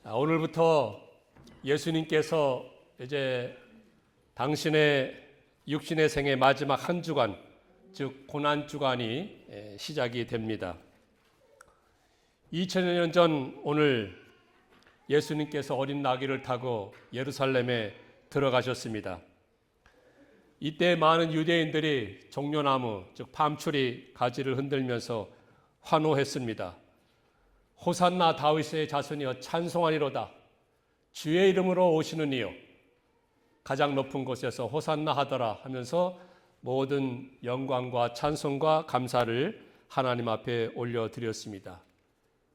오늘부터 예수님께서 이제 당신의 육신의 생의 마지막 한 주간, 즉 고난 주간이 시작이 됩니다. 2000년 전 오늘 예수님께서 어린 나귀를 타고 예루살렘에 들어가셨습니다. 이때 많은 유대인들이 종려나무, 즉 밤추리 가지를 흔들면서 환호했습니다. 호산나 다윗의 자손이여 찬송하리로다. 주의 이름으로 오시는 이요 가장 높은 곳에서 호산나 하더라 하면서 모든 영광과 찬송과 감사를 하나님 앞에 올려드렸습니다.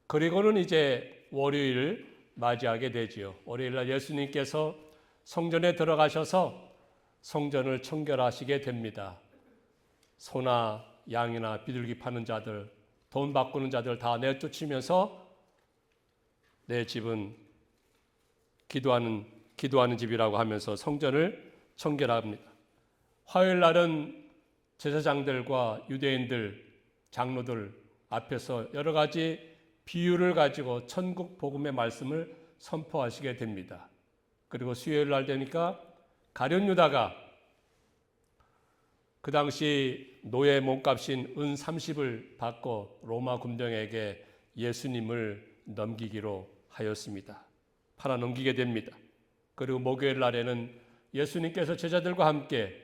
그리고는 이제 월요일을 맞이하게 되지요. 월요일날 예수님께서 성전에 들어가셔서 성전을 청결하시게 됩니다. 소나 양이나 비둘기 파는 자들, 돈 바꾸는 자들 다 내쫓으면서 내 집은 기도하는 집이라고 하면서 성전을 청결합니다. 화요일 날은 제사장들과 유대인들, 장로들 앞에서 여러 가지 비유를 가지고 천국 복음의 말씀을 선포하시게 됩니다. 그리고 수요일 날 되니까 가룟 유다가 그 당시 노예 몸값인 은 30을 받고 로마 군병에게 예수님을 넘기기로 하였습니다. 팔아 넘기게 됩니다. 그리고 목요일 날에는 예수님께서 제자들과 함께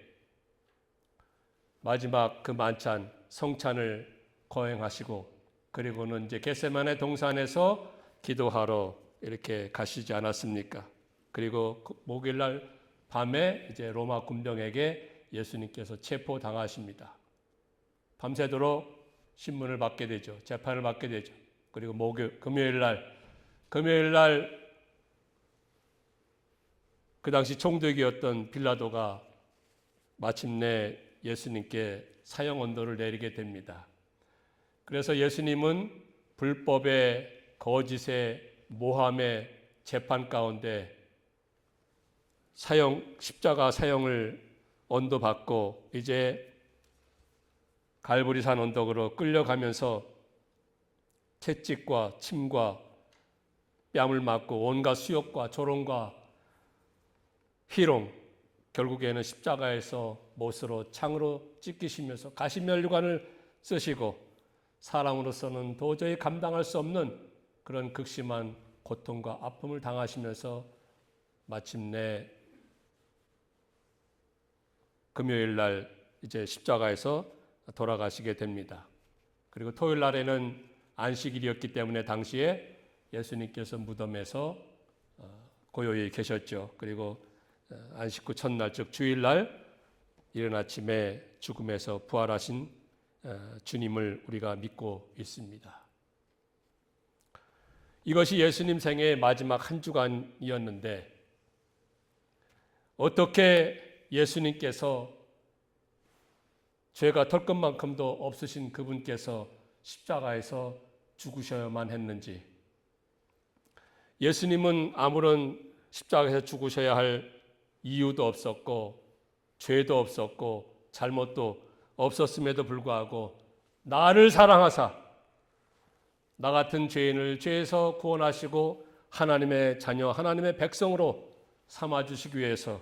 마지막 그 만찬 성찬을 거행하시고 그리고는 이제 겟세마네 동산에서 기도하러 이렇게 가시지 않았습니까? 그리고 목요일 날 밤에 이제 로마 군병에게 예수님께서 체포당하십니다. 밤새도록 신문을 받게 되죠. 재판을 받게 되죠. 그리고 금요일 날 그 당시 총독이었던 빌라도가 마침내 예수님께 사형 언도를 내리게 됩니다. 그래서 예수님은 불법의 거짓의 모함의 재판 가운데 십자가 사형을 언도받고 이제 갈보리산 언덕으로 끌려가면서 채찍과 침과 뺨을 맞고 온갖 수욕과 조롱과 희롱, 결국에는 십자가에서 못으로 창으로 찢기시면서 가시면류관을 쓰시고 사람으로서는 도저히 감당할 수 없는 그런 극심한 고통과 아픔을 당하시면서 마침내 금요일 날 이제 십자가에서 돌아가시게 됩니다. 그리고 토요일 날에는 안식일이었기 때문에 당시에 예수님께서 무덤에서 고요히 계셨죠. 그리고 안식 후 첫날 즉 주일날 이른 아침에 죽음에서 부활하신 주님을 우리가 믿고 있습니다. 이것이 예수님 생애의 마지막 한 주간이었는데 어떻게 예수님께서 죄가 털 것만큼도 없으신 그분께서 십자가에서 죽으셔야만 했는지, 예수님은 아무런 십자가에서 죽으셔야 할 이유도 없었고 죄도 없었고 잘못도 없었음에도 불구하고 나를 사랑하사 나 같은 죄인을 죄에서 구원하시고 하나님의 자녀, 하나님의 백성으로 삼아주시기 위해서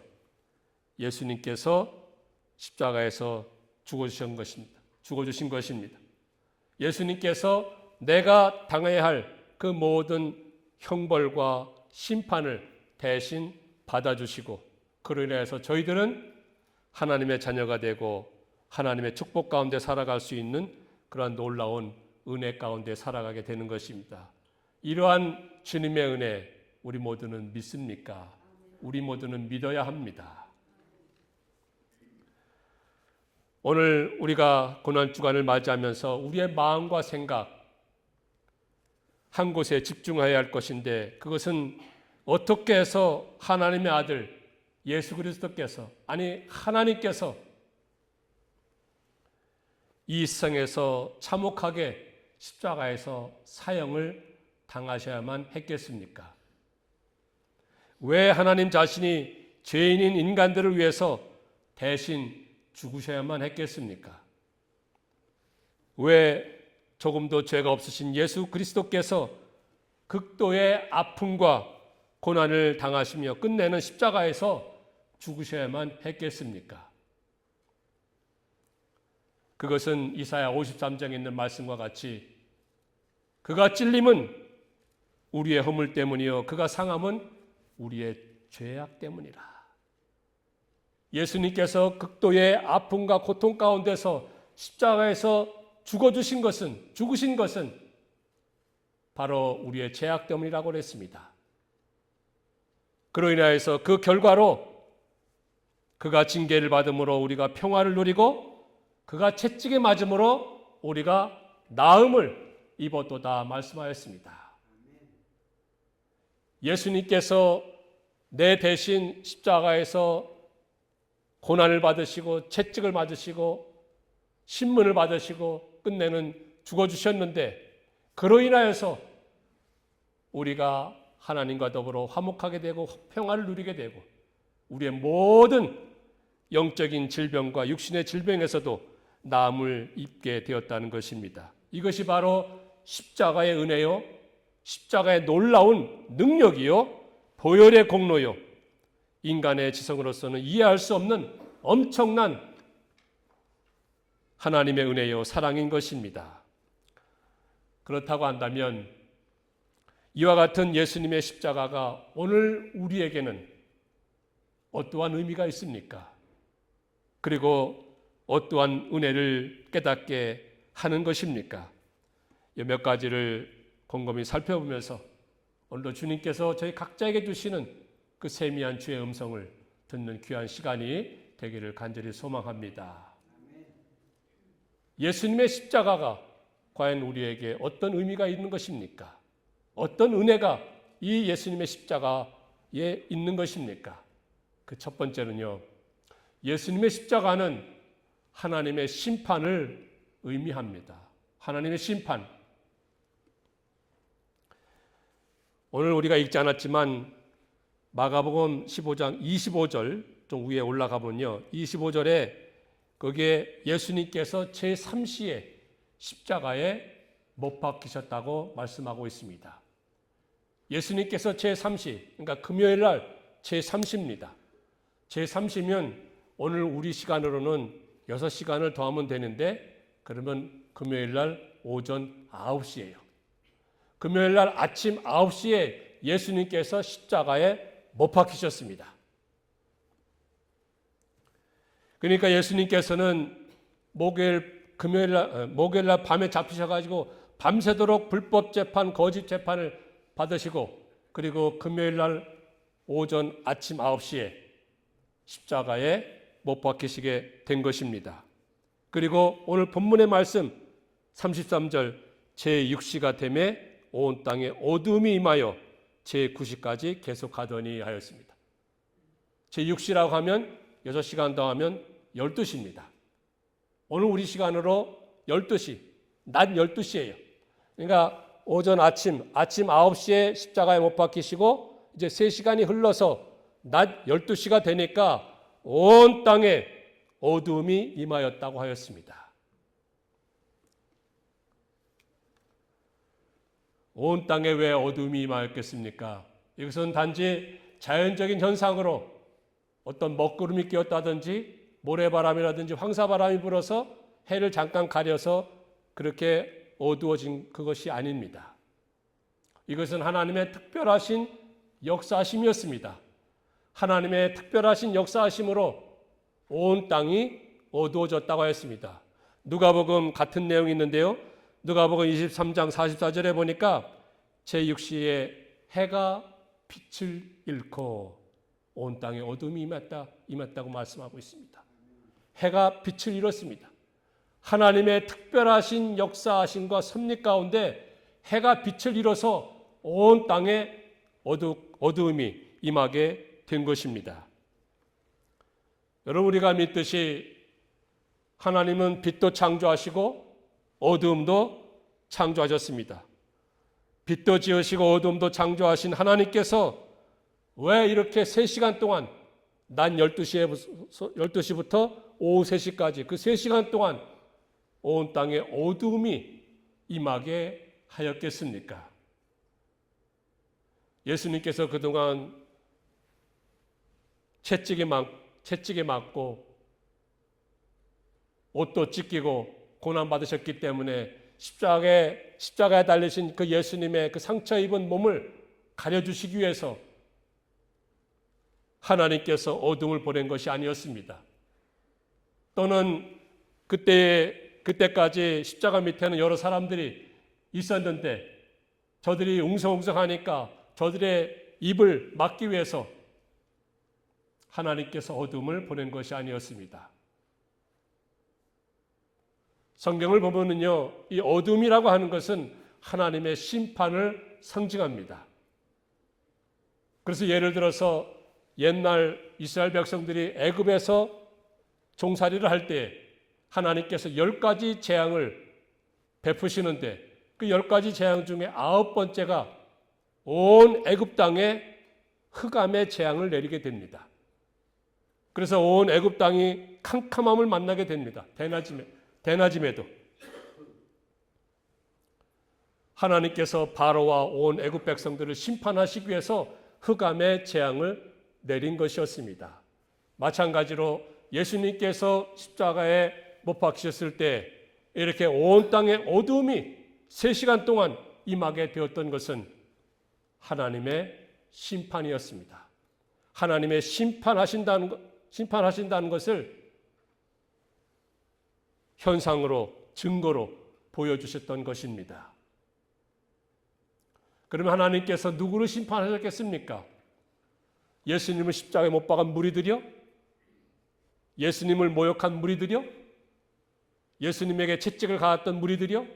예수님께서 십자가에서 죽어주신 것입니다. 예수님께서 내가 당해야 할 그 모든 형벌과 심판을 대신 받아주시고 그로 인해서 저희들은 하나님의 자녀가 되고 하나님의 축복 가운데 살아갈 수 있는 그러한 놀라운 은혜 가운데 살아가게 되는 것입니다. 이러한 주님의 은혜 우리 모두는 믿습니까? 우리 모두는 믿어야 합니다. 오늘 우리가 고난주간을 맞이하면서 우리의 마음과 생각 한 곳에 집중해야 할 것인데 그것은 어떻게 해서 하나님의 아들 예수 그리스도께서 하나님께서 이 세상에서 참혹하게 십자가에서 사형을 당하셔야만 했겠습니까? 왜 하나님 자신이 죄인인 인간들을 위해서 대신 죽으셔야만 했겠습니까? 왜 조금도 죄가 없으신 예수 그리스도께서 극도의 아픔과 고난을 당하시며 끝내는 십자가에서 죽으셔야만 했겠습니까? 그것은 이사야 53장에 있는 말씀과 같이 그가 찔림은 우리의 허물 때문이요 그가 상함은 우리의 죄악 때문이라. 예수님께서 극도의 아픔과 고통 가운데서 십자가에서 죽으신 것은 바로 우리의 죄악 때문이라고 그랬습니다. 그로 인하여서 그 결과로 그가 징계를 받음으로 우리가 평화를 누리고 그가 채찍에 맞음으로 우리가 나음을 입었도다 말씀하였습니다. 예수님께서 내 대신 십자가에서 고난을 받으시고 채찍을 맞으시고 신문을 받으시고 끝내는 죽어주셨는데 그로 인하여서 우리가 하나님과 더불어 화목하게 되고 평화를 누리게 되고 우리의 모든 영적인 질병과 육신의 질병에서도 나음을 입게 되었다는 것입니다. 이것이 바로 십자가의 은혜요, 십자가의 놀라운 능력이요, 보혈의 공로요, 인간의 지성으로서는 이해할 수 없는 엄청난 하나님의 은혜요, 사랑인 것입니다. 그렇다고 한다면 이와 같은 예수님의 십자가가 오늘 우리에게는 어떠한 의미가 있습니까? 그리고 어떠한 은혜를 깨닫게 하는 것입니까? 이 몇 가지를 곰곰이 살펴보면서 오늘도 주님께서 저희 각자에게 주시는 그 세미한 주의 음성을 듣는 귀한 시간이 되기를 간절히 소망합니다. 예수님의 십자가가 과연 우리에게 어떤 의미가 있는 것입니까? 어떤 은혜가 이 예수님의 십자가에 있는 것입니까? 그 첫 번째는요, 예수님의 십자가는 하나님의 심판을 의미합니다. 하나님의 심판. 오늘 우리가 읽지 않았지만 마가복음 15장 25절 좀 위에 올라가 보면요, 25절에 거기에 예수님께서 제3시에 십자가에 못 박히셨다고 말씀하고 있습니다. 예수님께서 제3시, 그러니까 금요일 날 제3시입니다. 제3시면 오늘 우리 시간으로는 6시간을 더하면 되는데 그러면 금요일 날 오전 9시예요. 금요일 날 아침 9시에 예수님께서 십자가에 못 박히셨습니다. 그러니까 예수님께서는 목요일 날 밤에 잡히셔가지고 밤새도록 불법 재판, 거짓 재판을 받으시고 그리고 금요일 날 오전 아침 9시에 십자가에 못 박히시게 된 것입니다. 그리고 오늘 본문의 말씀 33절 제6시가 되매 온 땅에 어둠이 임하여 제9시까지 계속하더니 하였습니다. 제6시라고 하면 6시간 더하면 12시입니다. 오늘 우리 시간으로 12시, 낮 12시예요. 그러니까 오전 아침 9시에 십자가에 못 박히시고 이제 3시간이 흘러서 낮 12시가 되니까 온 땅에 어둠이 임하였다고 하였습니다. 온 땅에 왜 어둠이 임하였겠습니까? 이것은 단지 자연적인 현상으로 어떤 먹구름이 끼었다든지 모래바람이라든지 황사바람이 불어서 해를 잠깐 가려서 그렇게 어두워진 그것이 아닙니다. 이것은 하나님의 특별하신 역사하심이었습니다. 하나님의 특별하신 역사하심으로 온 땅이 어두워졌다고 하였습니다. 누가복음 같은 내용이 있는데요. 누가복음 23장 44절에 보니까 제6시에 해가 빛을 잃고 온 땅에 어둠이 임했다고 말씀하고 있습니다. 해가 빛을 잃었습니다. 하나님의 특별하신 역사하심과 섭리 가운데 해가 빛을 잃어서 온 땅에 어두움이 임하게 된 것입니다. 여러분, 우리가 믿듯이 하나님은 빛도 창조하시고 어두움도 창조하셨습니다. 빛도 지으시고 어두움도 창조하신 하나님께서 왜 이렇게 3시간 동안 낮 12시부터 오후 3시까지 그 3시간 동안 온 땅에 어두움이 임하게 하였겠습니까? 예수님께서 그동안 채찍에 맞고 옷도 찢기고 고난받으셨기 때문에 십자가에 달리신 그 예수님의 그 상처 입은 몸을 가려주시기 위해서 하나님께서 어둠을 보낸 것이 아니었습니다. 또는 그때까지 십자가 밑에는 여러 사람들이 있었는데 저들이 웅성웅성하니까 저들의 입을 막기 위해서 하나님께서 어둠을 보낸 것이 아니었습니다. 성경을 보면은요, 이 어둠이라고 하는 것은 하나님의 심판을 상징합니다. 그래서 예를 들어서 옛날 이스라엘 백성들이 애굽에서 종살이를 할 때 하나님께서 10가지 재앙을 베푸시는데 그 10가지 재앙 중에 9번째가 온 애굽 땅에 흑암의 재앙을 내리게 됩니다. 그래서 온 애굽 땅이 캄캄함을 만나게 됩니다. 대낮임에도 하나님께서 바로와 온 애굽 백성들을 심판하시기 위해서 흑암의 재앙을 내린 것이었습니다. 마찬가지로 예수님께서 십자가에 못 박히셨을 때 이렇게 온 땅에 어두움이 3시간 동안 임하게 되었던 것은 하나님의 심판이었습니다. 하나님의 심판하신다는 것을 현상으로 증거로 보여주셨던 것입니다. 그러면 하나님께서 누구를 심판하셨겠습니까? 예수님을 십자가에 못 박은 무리들이요? 예수님을 모욕한 무리들이요? 예수님에게 채찍을 가했던 무리들이요?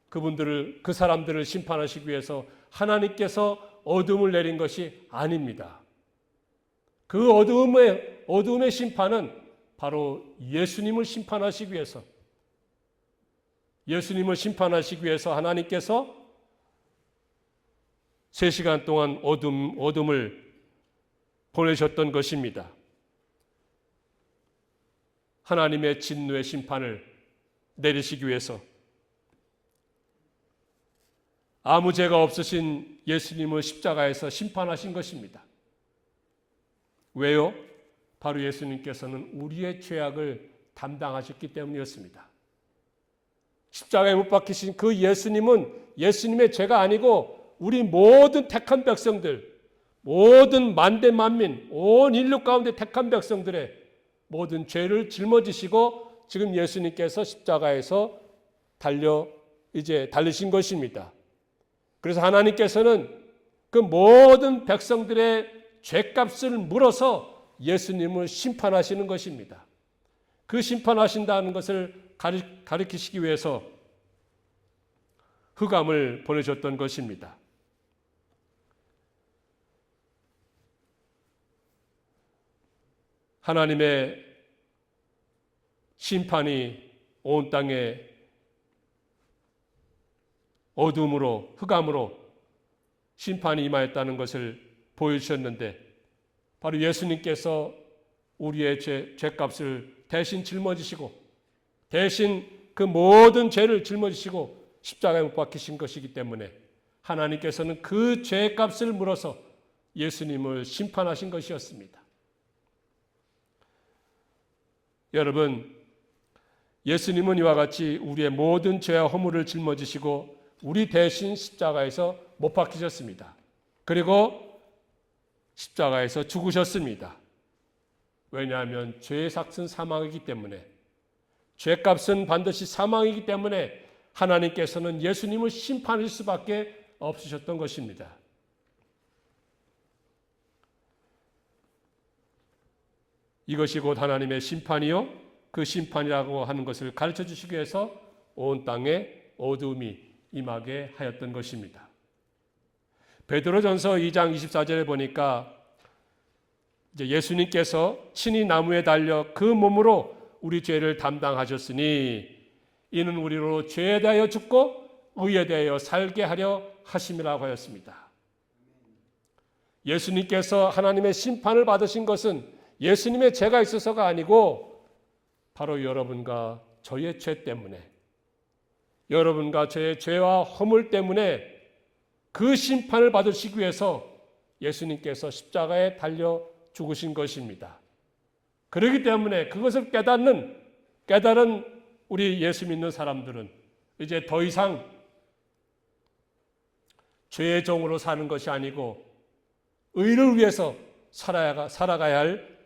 그 사람들을 심판하시기 위해서 하나님께서 어둠을 내린 것이 아닙니다. 그 어둠의 심판은 바로 예수님을 심판하시기 위해서 하나님께서 3시간 동안 어둠을 보내셨던 것입니다. 하나님의 진노의 심판을 내리시기 위해서 아무 죄가 없으신 예수님을 십자가에서 심판하신 것입니다. 왜요? 바로 예수님께서는 우리의 죄악을 담당하셨기 때문이었습니다. 십자가에 못 박히신 그 예수님은 예수님의 죄가 아니고 우리 모든 택한 백성들, 모든 만대 만민, 온 인류 가운데 택한 백성들의 모든 죄를 짊어지시고 지금 예수님께서 십자가에서 달리신 것입니다. 그래서 하나님께서는 그 모든 백성들의 죄값을 물어서 예수님을 심판하시는 것입니다. 그 심판하신다는 것을 가리키시기 위해서 흑암을 보내셨던 것입니다. 하나님의 심판이 온 땅에 어둠으로, 흑암으로 심판이 임하였다는 것을 보여주셨는데 바로 예수님께서 우리의 죄값을 대신 짊어지시고 대신 그 모든 죄를 짊어지시고 십자가에 못 박히신 것이기 때문에 하나님께서는 그 죄값을 물어서 예수님을 심판하신 것이었습니다. 여러분, 예수님은 이와 같이 우리의 모든 죄와 허물을 짊어지시고 우리 대신 십자가에서 못 박히셨습니다. 그리고 십자가에서 죽으셨습니다. 왜냐하면 죄의 삭은 사망이기 때문에, 죄값은 반드시 사망이기 때문에 하나님께서는 예수님을 심판하실 수밖에 없으셨던 것입니다. 이것이 곧 하나님의 심판이요, 그 심판이라고 하는 것을 가르쳐 주시기 위해서 온 땅에 어두움이 임하게 하였던 것입니다. 베드로전서 2장 24절에 보니까 이제 예수님께서 친히 나무에 달려 그 몸으로 우리 죄를 담당하셨으니 이는 우리로 죄에 대하여 죽고 의에 대하여 살게 하려 하심이라고 하였습니다. 예수님께서 하나님의 심판을 받으신 것은 예수님의 죄가 있어서가 아니고 바로 여러분과 저의 죄 때문에, 여러분과 저의 죄와 허물 때문에 그 심판을 받으시기 위해서 예수님께서 십자가에 달려 죽으신 것입니다. 그렇기 때문에 그것을 깨달은 우리 예수 믿는 사람들은 이제 더 이상 죄의 종으로 사는 것이 아니고 의를 위해서 살아가야 할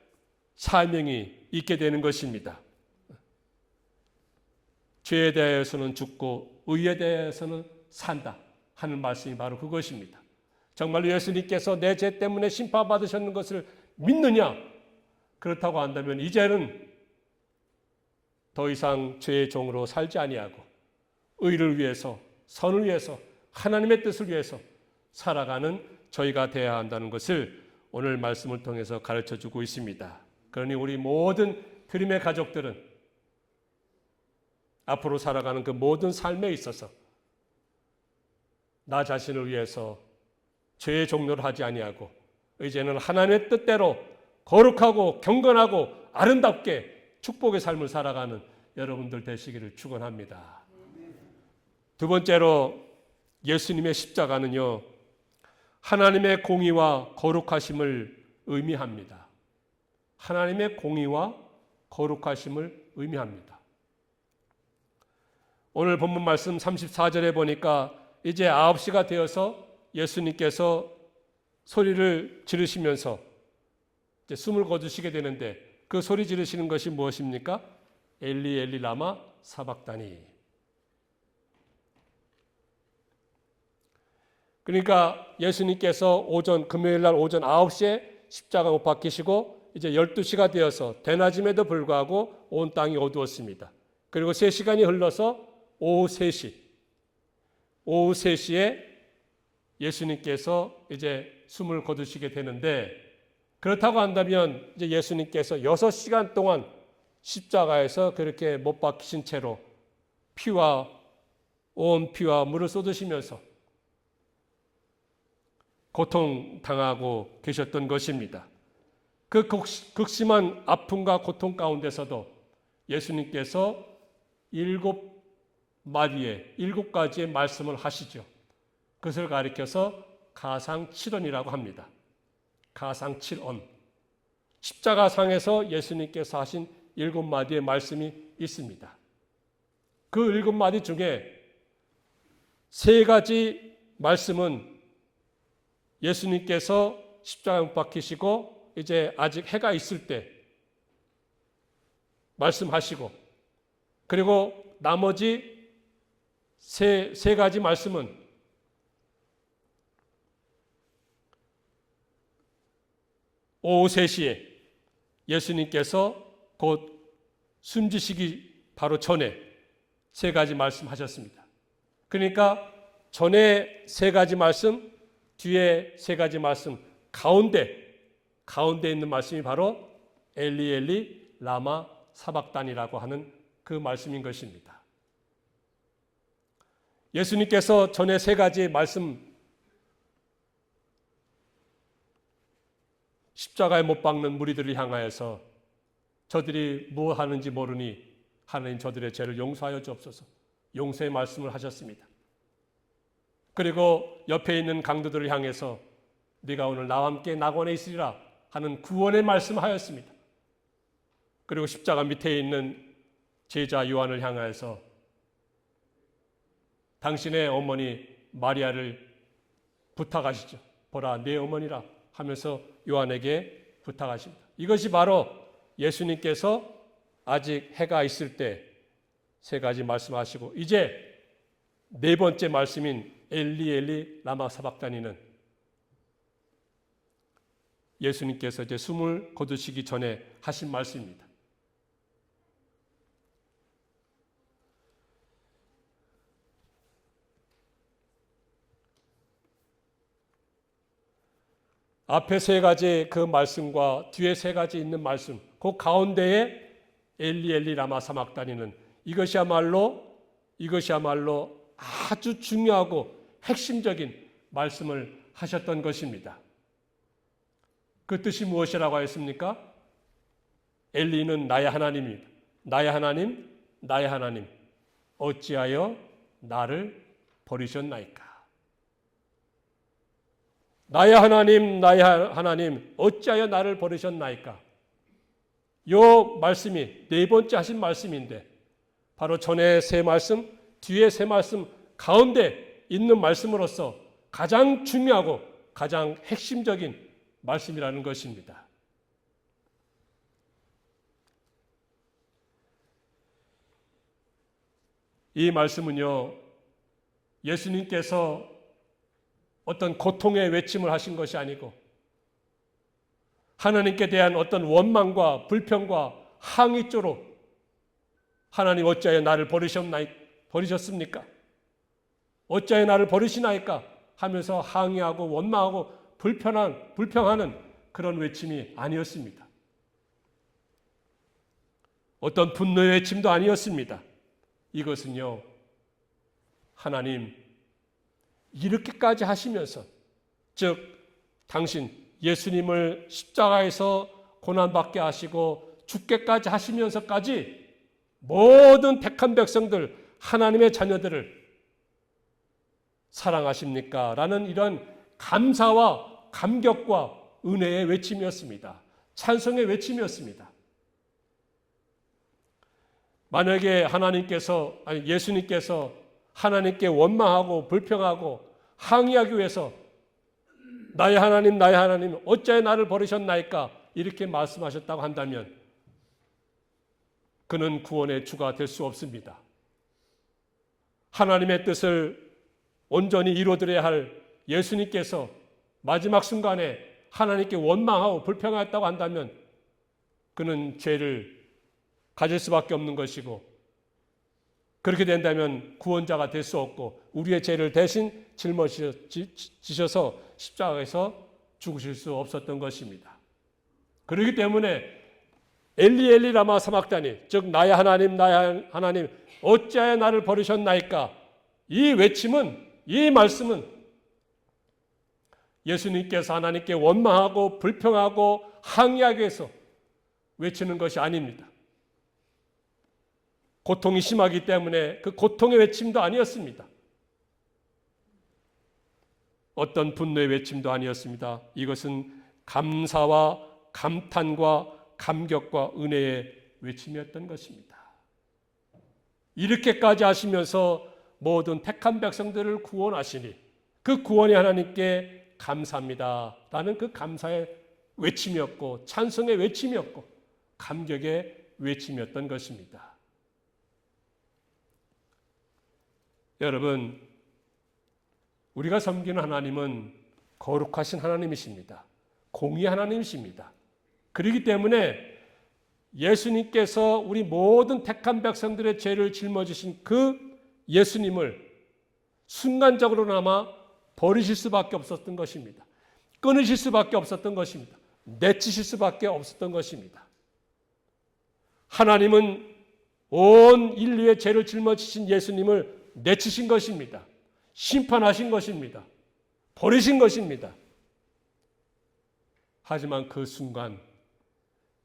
사명이 있게 되는 것입니다. 죄에 대해서는 죽고 의에 대해서는 산다 하는 말씀이 바로 그것입니다. 정말로 예수님께서 내 죄 때문에 심판받으셨는 것을 믿느냐? 그렇다고 한다면 이제는 더 이상 죄의 종으로 살지 아니하고 의를 위해서, 선을 위해서, 하나님의 뜻을 위해서 살아가는 저희가 되어야 한다는 것을 오늘 말씀을 통해서 가르쳐주고 있습니다. 그러니 우리 모든 드림의 가족들은 앞으로 살아가는 그 모든 삶에 있어서 나 자신을 위해서 죄의 종로를 하지 아니하고 이제는 하나님의 뜻대로 거룩하고 경건하고 아름답게 축복의 삶을 살아가는 여러분들 되시기를 축원합니다. 두 번째로 예수님의 십자가는요, 하나님의 공의와 거룩하심을 의미합니다. 하나님의 공의와 거룩하심을 의미합니다. 오늘 본문 말씀 34절에 보니까 이제 9시가 되어서 예수님께서 소리를 지르시면서 이제 숨을 거두시게 되는데 그 소리 지르시는 것이 무엇입니까? 엘리 엘리 라마 사박다니. 그러니까 예수님께서 금요일 날 오전 9시에 십자가 못 박히시고 이제 12시가 되어서 대낮임에도 불구하고 온 땅이 어두웠습니다. 그리고 3시간이 흘러서 오후 3시에 예수님께서 이제 숨을 거두시게 되는데, 그렇다고 한다면 이제 예수님께서 6시간 동안 십자가에서 그렇게 못 박히신 채로 온 피와 물을 쏟으시면서 고통당하고 계셨던 것입니다. 그 극심한 아픔과 고통 가운데서도 예수님께서 7가지의 말씀을 하시죠. 그것을 가리켜서 가상칠언이라고 합니다. 가상칠언. 십자가상에서 예수님께서 하신 7마디의 말씀이 있습니다. 그 7마디 중에 3가지 말씀은 예수님께서 십자가에 못 박히시고 이제 아직 해가 있을 때 말씀하시고, 그리고 나머지 세 가지 말씀은 오후 3시에 예수님께서 곧 숨지시기 바로 전에 3가지 말씀하셨습니다. 그러니까 전에 3가지 말씀, 뒤에 3가지 말씀, 가운데 있는 말씀이 바로 엘리 엘리 라마 사박단이라고 하는 그 말씀인 것입니다. 예수님께서 전에 3가지 말씀, 십자가에 못 박는 무리들을 향하여서 저들이 뭐 하는지 모르니 하나님 저들의 죄를 용서하여 주옵소서, 용서의 말씀을 하셨습니다. 그리고 옆에 있는 강도들을 향해서 네가 오늘 나와 함께 낙원에 있으리라 하는 구원의 말씀을 하였습니다. 그리고 십자가 밑에 있는 제자 요한을 향하여서 당신의 어머니 마리아를 부탁하시죠. 보라 내 어머니라 하면서 요한에게 부탁하십니다. 이것이 바로 예수님께서 아직 해가 있을 때 3가지 말씀하시고, 이제 4번째 말씀인 엘리 엘리 라마 사박다니는 예수님께서 이제 숨을 거두시기 전에 하신 말씀입니다. 앞에 3가지 그 말씀과 뒤에 3가지 있는 말씀, 그 가운데에 엘리 엘리 라마 사박다니는 이것이야말로 아주 중요하고 핵심적인 말씀을 하셨던 것입니다. 그 뜻이 무엇이라고 하였습니까? 엘리는 나의 하나님입니다. 나의 하나님, 어찌하여 나를 버리셨나이까? 나의 하나님, 나의 하나님, 어찌하여 나를 버리셨나이까? 요 말씀이 네 번째 하신 말씀인데, 바로 전에 세 말씀, 뒤에 세 말씀 가운데 있는 말씀으로서 가장 중요하고 가장 핵심적인 말씀이라는 것입니다. 이 말씀은요, 예수님께서 어떤 고통의 외침을 하신 것이 아니고 하나님께 대한 어떤 원망과 불평과 항의 조로 하나님 어찌하여 나를 버리셨습니까? 어찌하여 나를 버리시나이까? 하면서 항의하고 원망하고 불평하는 그런 외침이 아니었습니다. 어떤 분노의 외침도 아니었습니다. 이것은요, 하나님 이렇게까지 하시면서, 즉 당신 예수님을 십자가에서 고난받게 하시고 죽게까지 하시면서까지 모든 택한 백성들, 하나님의 자녀들을 사랑하십니까? 라는 이런 감사와 감격과 은혜의 외침이었습니다. 찬송의 외침이었습니다. 만약에 예수님께서 하나님께 원망하고 불평하고 항의하기 위해서 나의 하나님, 나의 하나님, 어찌하여 나를 버리셨나이까? 이렇게 말씀하셨다고 한다면 그는 구원의 주가 될 수 없습니다. 하나님의 뜻을 온전히 이루어드려야 할 예수님께서 마지막 순간에 하나님께 원망하고 불평하였다고 한다면 그는 죄를 가질 수밖에 없는 것이고, 그렇게 된다면 구원자가 될 수 없고 우리의 죄를 대신 짊어지셔서 십자가에서 죽으실 수 없었던 것입니다. 그렇기 때문에 엘리 엘리 라마 사박다니, 즉 나의 하나님, 나의 하나님, 어찌하여 나를 버리셨나이까? 이 외침은, 이 말씀은 예수님께서 하나님께 원망하고 불평하고 항의하기 위해서 외치는 것이 아닙니다. 고통이 심하기 때문에 그 고통의 외침도 아니었습니다. 어떤 분노의 외침도 아니었습니다. 이것은 감사와 감탄과 감격과 은혜의 외침이었던 것입니다. 이렇게까지 하시면서 모든 택한 백성들을 구원하시니 그 구원이 하나님께 감사합니다 라는 그 감사의 외침이었고 찬송의 외침이었고 감격의 외침이었던 것입니다. 여러분, 우리가 섬기는 하나님은 거룩하신 하나님이십니다. 공의 하나님이십니다. 그렇기 때문에 예수님께서 우리 모든 택한 백성들의 죄를 짊어지신 그 예수님을 순간적으로나마 버리실 수밖에 없었던 것입니다. 끊으실 수밖에 없었던 것입니다. 내치실 수밖에 없었던 것입니다. 하나님은 온 인류의 죄를 짊어지신 예수님을 내치신 것입니다. 심판하신 것입니다. 버리신 것입니다. 하지만 그 순간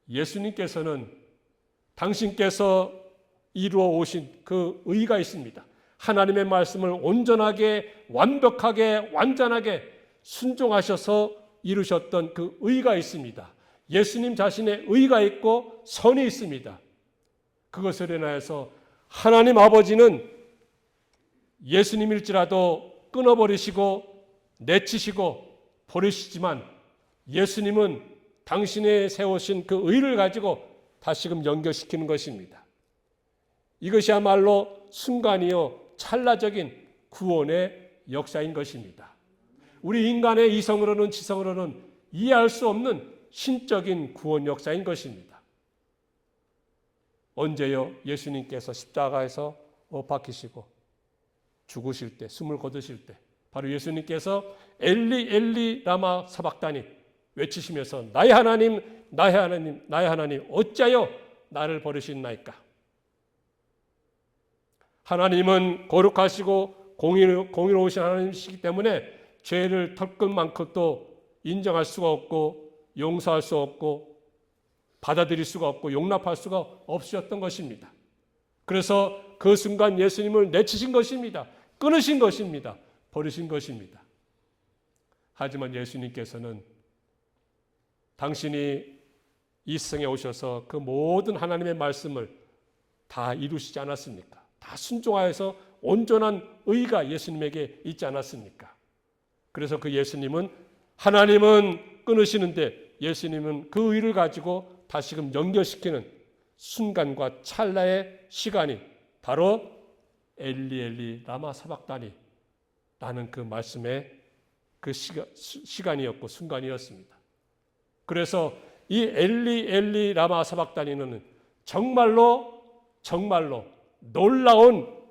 예수님께서는 당신께서 이루어 오신 그 의가 있습니다. 하나님의 말씀을 온전하게 완벽하게 완전하게 순종하셔서 이루셨던 그 의가 있습니다. 예수님 자신의 의가 있고 선이 있습니다. 그것을 인하여서 하나님 아버지는 예수님일지라도 끊어버리시고 내치시고 버리시지만 예수님은 당신의 세우신 그 의를 가지고 다시금 연결시키는 것입니다. 이것이야말로 순간이요 찰나적인 구원의 역사인 것입니다. 우리 인간의 이성으로는 지성으로는 이해할 수 없는 신적인 구원 역사인 것입니다. 언제요? 예수님께서 십자가에서 못 박히시고 죽으실 때, 숨을 거두실 때, 바로 예수님께서 엘리 엘리 라마 사박다니 외치시면서 나의 하나님, 나의 하나님, 나의 하나님, 어찌하여 나를 버리셨나이까? 하나님은 거룩하시고 공의로우신 하나님이시기 때문에 죄를 털끝만큼도 인정할 수가 없고 용서할 수 없고 받아들일 수가 없고 용납할 수가 없으셨던 것입니다. 그래서 그 순간 예수님을 내치신 것입니다. 끊으신 것입니다. 버리신 것입니다. 하지만 예수님께서는 당신이 이 세상에 오셔서 그 모든 하나님의 말씀을 다 이루시지 않았습니까? 다 순종하여서 온전한 의가 예수님에게 있지 않았습니까? 그래서 그 예수님은, 하나님은 끊으시는데 예수님은 그 의를 가지고 다시금 연결시키는 순간과 찰나의 시간이 바로 엘리 엘리 라마 사박다니 라는 그 말씀의 그 시간이었고 순간이었습니다. 그래서 이 엘리 엘리 라마 사박다니는 정말로 놀라운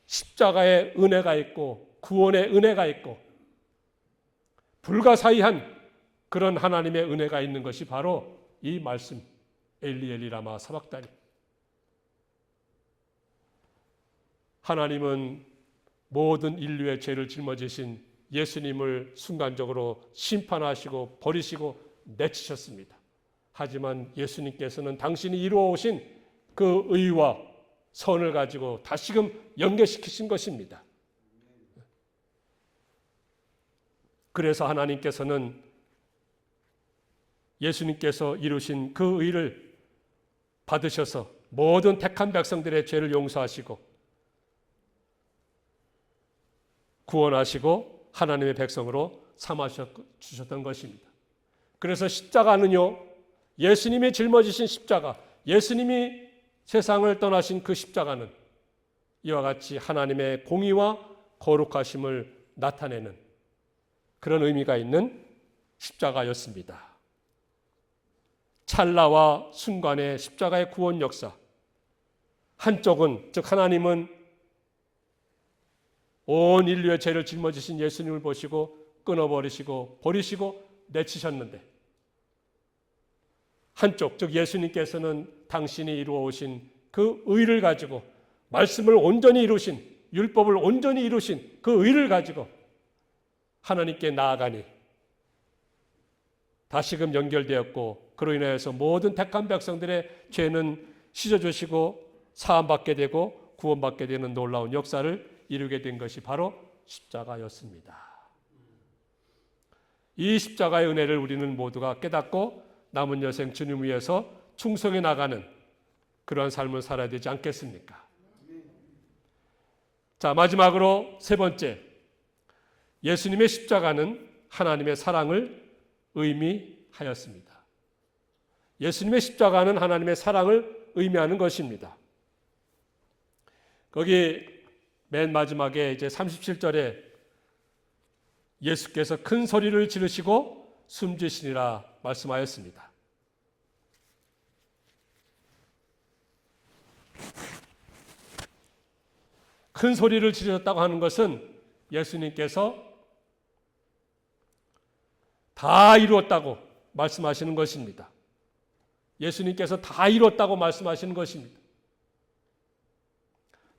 십자가의 은혜가 있고 구원의 은혜가 있고 불가사의한 그런 하나님의 은혜가 있는 것이 바로 이 말씀 엘리 엘리 라마 사박다니. 하나님은 모든 인류의 죄를 짊어지신 예수님을 순간적으로 심판하시고 버리시고 내치셨습니다. 하지만 예수님께서는 당신이 이루어 오신 그 의와 선을 가지고 다시금 연계시키신 것입니다. 그래서 하나님께서는 예수님께서 이루신 그 의를 받으셔서 모든 택한 백성들의 죄를 용서하시고 구원하시고 하나님의 백성으로 삼아 주셨던 것입니다. 그래서 십자가는요, 예수님이 짊어지신 십자가, 예수님이 세상을 떠나신 그 십자가는 이와 같이 하나님의 공의와 거룩하심을 나타내는 그런 의미가 있는 십자가였습니다. 찰나와 순간의 십자가의 구원 역사, 한쪽은 즉 하나님은 온 인류의 죄를 짊어지신 예수님을 보시고 끊어버리시고 버리시고 내치셨는데, 한쪽 즉 예수님께서는 당신이 이루어 오신 그 의를 가지고 말씀을 온전히 이루신, 율법을 온전히 이루신 그 의를 가지고 하나님께 나아가니 다시금 연결되었고, 그로 인하여서 모든 택한 백성들의 죄는 씻어주시고 사함받게 되고 구원받게 되는 놀라운 역사를 이루게 된 것이 바로 십자가였습니다. 이 십자가의 은혜를 우리는 모두가 깨닫고 남은 여생 주님 위해서 충성해 나가는 그러한 삶을 살아야 되지 않겠습니까? 자, 마지막으로 세 번째, 예수님의 십자가는 하나님의 사랑을 의미하였습니다. 예수님의 십자가는 하나님의 사랑을 의미하는 것입니다. 거기 맨 마지막에 이제 37절에 예수께서 큰 소리를 지르시고 숨지시니라 말씀하였습니다. 큰 소리를 지르셨다고 하는 것은 예수님께서 다 이루었다고 말씀하시는 것입니다. 예수님께서 다 이루었다고 말씀하시는 것입니다.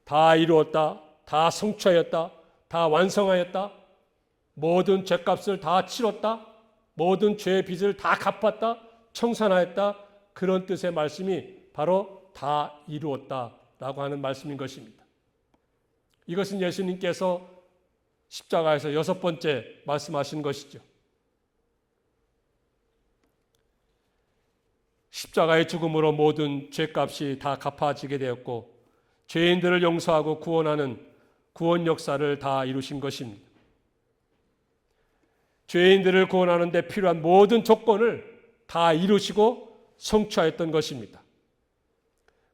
다 이루었다, 다 성취하였다, 다 완성하였다, 모든 죄값을 다 치렀다, 모든 죄의 빚을 다 갚았다, 청산하였다, 그런 뜻의 말씀이 바로 다 이루었다라고 하는 말씀인 것입니다. 이것은 예수님께서 십자가에서 6번째 말씀하신 것이죠. 십자가의 죽음으로 모든 죄값이 다 갚아지게 되었고 죄인들을 용서하고 구원하는 구원 역사를 다 이루신 것입니다. 죄인들을 구원하는 데 필요한 모든 조건을 다 이루시고 성취하였던 것입니다.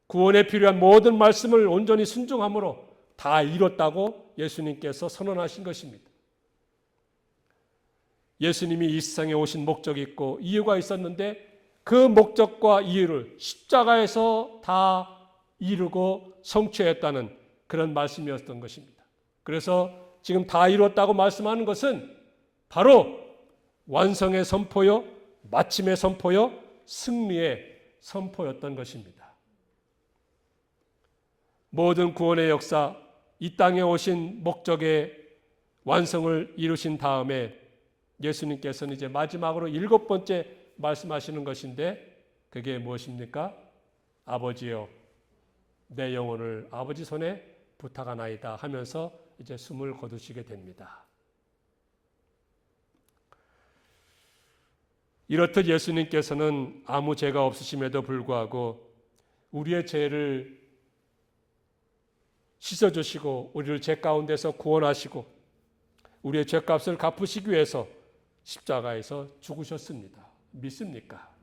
구원에 필요한 모든 말씀을 온전히 순종함으로 다 이뤘다고 예수님께서 선언하신 것입니다. 예수님이 이 세상에 오신 목적이 있고 이유가 있었는데 그 목적과 이유를 십자가에서 다 이루고 성취했다는 그런 말씀이었던 것입니다. 그래서 지금 다 이뤘다고 말씀하는 것은 바로 완성의 선포요, 마침의 선포요, 승리의 선포였던 것입니다. 모든 구원의 역사, 이 땅에 오신 목적의 완성을 이루신 다음에 예수님께서는 이제 마지막으로 7번째 말씀하시는 것인데 그게 무엇입니까? 아버지여, 내 영혼을 아버지 손에 부탁하나이다 하면서 이제 숨을 거두시게 됩니다. 이렇듯 예수님께서는 아무 죄가 없으심에도 불구하고 우리의 죄를 씻어주시고 우리를 죄 가운데서 구원하시고 우리의 죄값을 갚으시기 위해서 십자가에서 죽으셨습니다. 믿습니까?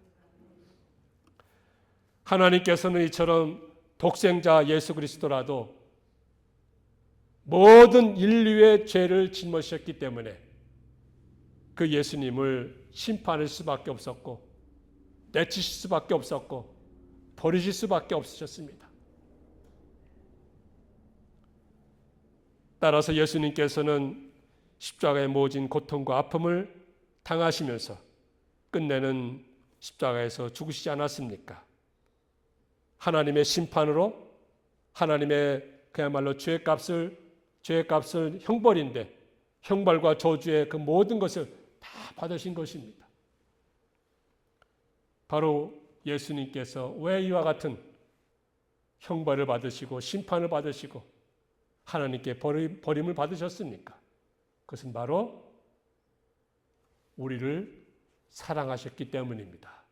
하나님께서는 이처럼 독생자 예수 그리스도라도 모든 인류의 죄를 짊어지셨기 때문에 그 예수님을 심판할 수밖에 없었고 내치실 수밖에 없었고 버리실 수밖에 없으셨습니다. 따라서 예수님께서는 십자가의 모진 고통과 아픔을 당하시면서 끝내는 십자가에서 죽으시지 않았습니까? 하나님의 심판으로 하나님의 그야말로 죄값을 형벌인데 형벌과 저주의 그 모든 것을 다 받으신 것입니다. 바로 예수님께서 왜 이와 같은 형벌을 받으시고 심판을 받으시고 하나님께 버림을 받으셨습니까? 그것은 바로 우리를 사랑하셨기 때문입니다.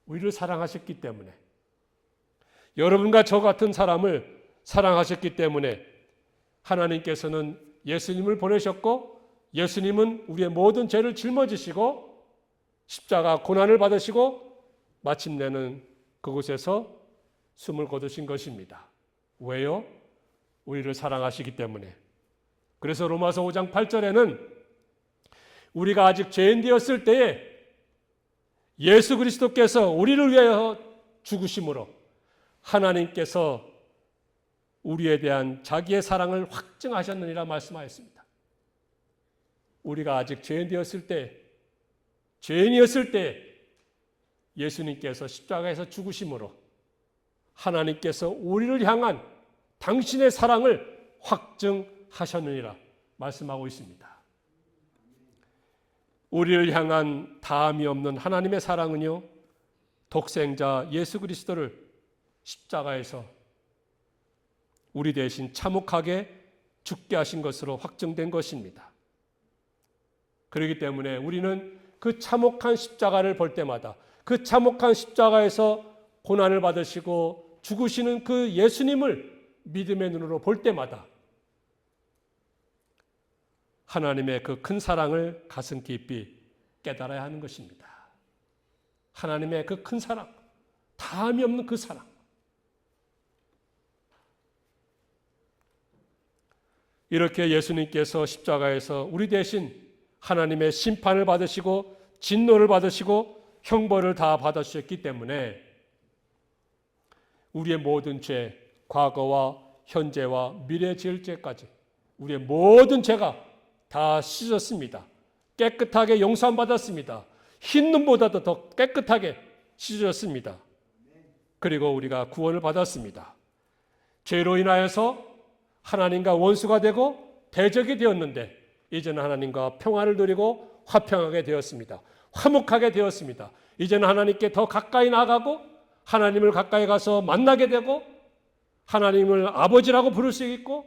우리를 사랑하셨기 때문에 여러분과 저 같은 사람을 사랑하셨기 때문에 하나님께서는 예수님을 보내셨고 예수님은 우리의 모든 죄를 짊어지시고 십자가 고난을 받으시고 마침내는 그곳에서 숨을 거두신 것입니다. 왜요? 우리를 사랑하시기 때문에. 그래서 로마서 5장 8절에는 우리가 아직 죄인 되었을 때에 예수 그리스도께서 우리를 위하여 죽으심으로 하나님께서 우리에 대한 자기의 사랑을 확증하셨느니라 말씀하였습니다. 우리가 아직 죄인이었을 때 예수님께서 십자가에서 죽으심으로 하나님께서 우리를 향한 당신의 사랑을 확증하셨느니라 말씀하고 있습니다. 우리를 향한 다함이 없는 하나님의 사랑은요, 독생자 예수 그리스도를 십자가에서 우리 대신 참혹하게 죽게 하신 것으로 확증된 것입니다. 그렇기 때문에 우리는 그 참혹한 십자가를 볼 때마다 그 참혹한 십자가에서 고난을 받으시고 죽으시는 그 예수님을 믿음의 눈으로 볼 때마다 하나님의 그 큰 사랑을 가슴 깊이 깨달아야 하는 것입니다. 하나님의 그 큰 사랑, 다함이 없는 그 사랑. 이렇게 예수님께서 십자가에서 우리 대신 하나님의 심판을 받으시고 진노를 받으시고 형벌을 다 받으셨기 때문에 우리의 모든 죄, 과거와 현재와 미래 지을 죄까지 우리의 모든 죄가 다 씻어졌습니다. 깨끗하게 용서받았습니다. 흰 눈보다도 더 깨끗하게 씻어졌습니다. 그리고 우리가 구원을 받았습니다. 죄로 인하여서 하나님과 원수가 되고 대적이 되었는데 이제는 하나님과 평화를 누리고 화평하게 되었습니다. 화목하게 되었습니다. 이제는 하나님께 더 가까이 나아가고 하나님을 가까이 가서 만나게 되고 하나님을 아버지라고 부를 수 있고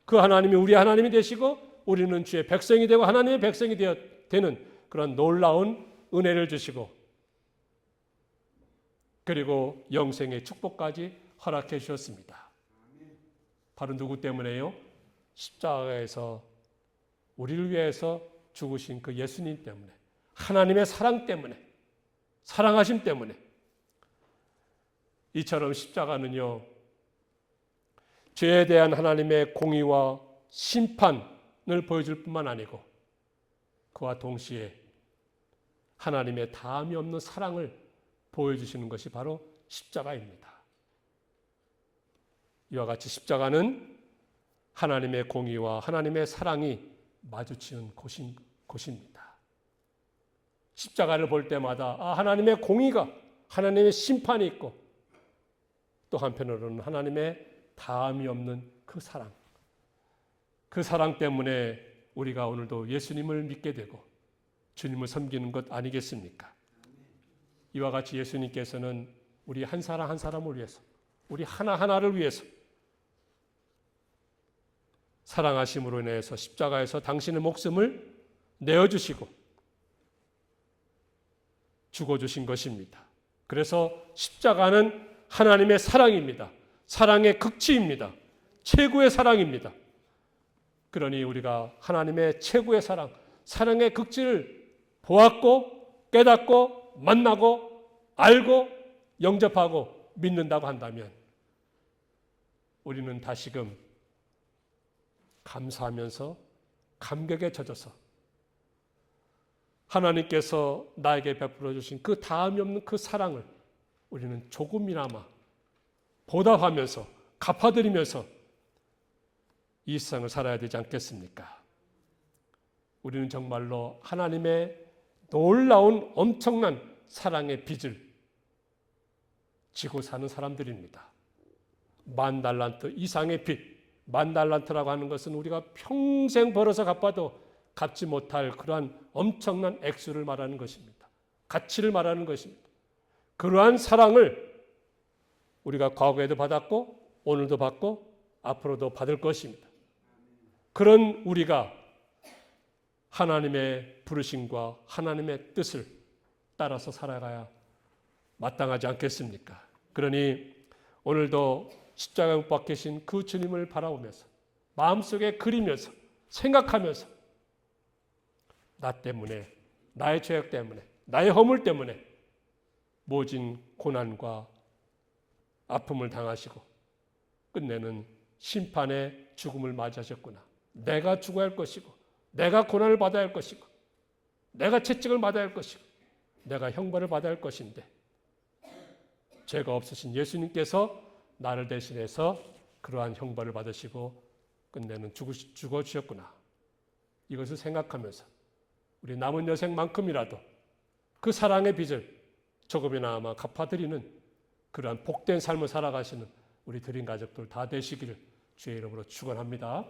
그 하나님이 우리 하나님이 되시고 우리는 주의 백성이 되고 하나님의 백성이 되는 그런 놀라운 은혜를 주시고 그리고 영생의 축복까지 허락해 주셨습니다. 바로 누구 때문에요? 십자가에서 우리를 위해서 죽으신 그 예수님 때문에, 하나님의 사랑 때문에, 사랑하심 때문에. 이처럼 십자가는요, 죄에 대한 하나님의 공의와 심판을 보여줄 뿐만 아니고 그와 동시에 하나님의 다함이 없는 사랑을 보여주시는 것이 바로 십자가입니다. 이와 같이 십자가는 하나님의 공의와 하나님의 사랑이 마주치는 곳입니다. 십자가를 볼 때마다 하나님의 공의가, 하나님의 심판이 있고 또 한편으로는 하나님의 다함이 없는 그 사랑 때문에 우리가 오늘도 예수님을 믿게 되고 주님을 섬기는 것 아니겠습니까? 이와 같이 예수님께서는 우리 한 사람 한 사람을 위해서, 우리 하나하나를 위해서 사랑하심으로 인해서 십자가에서 당신의 목숨을 내어주시고 죽어주신 것입니다. 그래서 십자가는 하나님의 사랑입니다. 사랑의 극치입니다. 최고의 사랑입니다. 그러니 우리가 하나님의 최고의 사랑, 사랑의 극치를 보았고 깨닫고 만나고 알고 영접하고 믿는다고 한다면 우리는 다시금 감사하면서 감격에 젖어서 하나님께서 나에게 베풀어 주신 그 다음이 없는 그 사랑을 우리는 조금이나마 보답하면서 갚아드리면서 이 세상을 살아야 되지 않겠습니까? 우리는 정말로 하나님의 놀라운 엄청난 사랑의 빚을 지고 사는 사람들입니다. 10,000달란트 이상의 빚, 10,000달란트라고 하는 것은 우리가 평생 벌어서 갚아도 갚지 못할 그러한 엄청난 액수를 말하는 것입니다. 가치를 말하는 것입니다. 그러한 사랑을 우리가 과거에도 받았고 오늘도 받고 앞으로도 받을 것입니다. 그런 우리가 하나님의 부르심과 하나님의 뜻을 따라서 살아가야 마땅하지 않겠습니까? 그러니 오늘도 십자가에 못 박히신 그 주님을 바라보면서 마음속에 그리면서 생각하면서 나 때문에, 나의 죄악 때문에, 나의 허물 때문에 모진 고난과 아픔을 당하시고 끝내는 심판의 죽음을 맞이하셨구나. 내가 죽어야 할 것이고 내가 고난을 받아야 할 것이고 내가 채찍을 맞아야 할 것이고 내가 형벌을 받아야 할 것인데 죄가 없으신 예수님께서 나를 대신해서 그러한 형벌을 받으시고 끝내는 죽어주셨구나. 이것을 생각하면서 우리 남은 여생만큼이라도 그 사랑의 빚을 조금이나마 갚아드리는 그러한 복된 삶을 살아가시는 우리 드림 가족들 다 되시기를 주의 이름으로 축원합니다.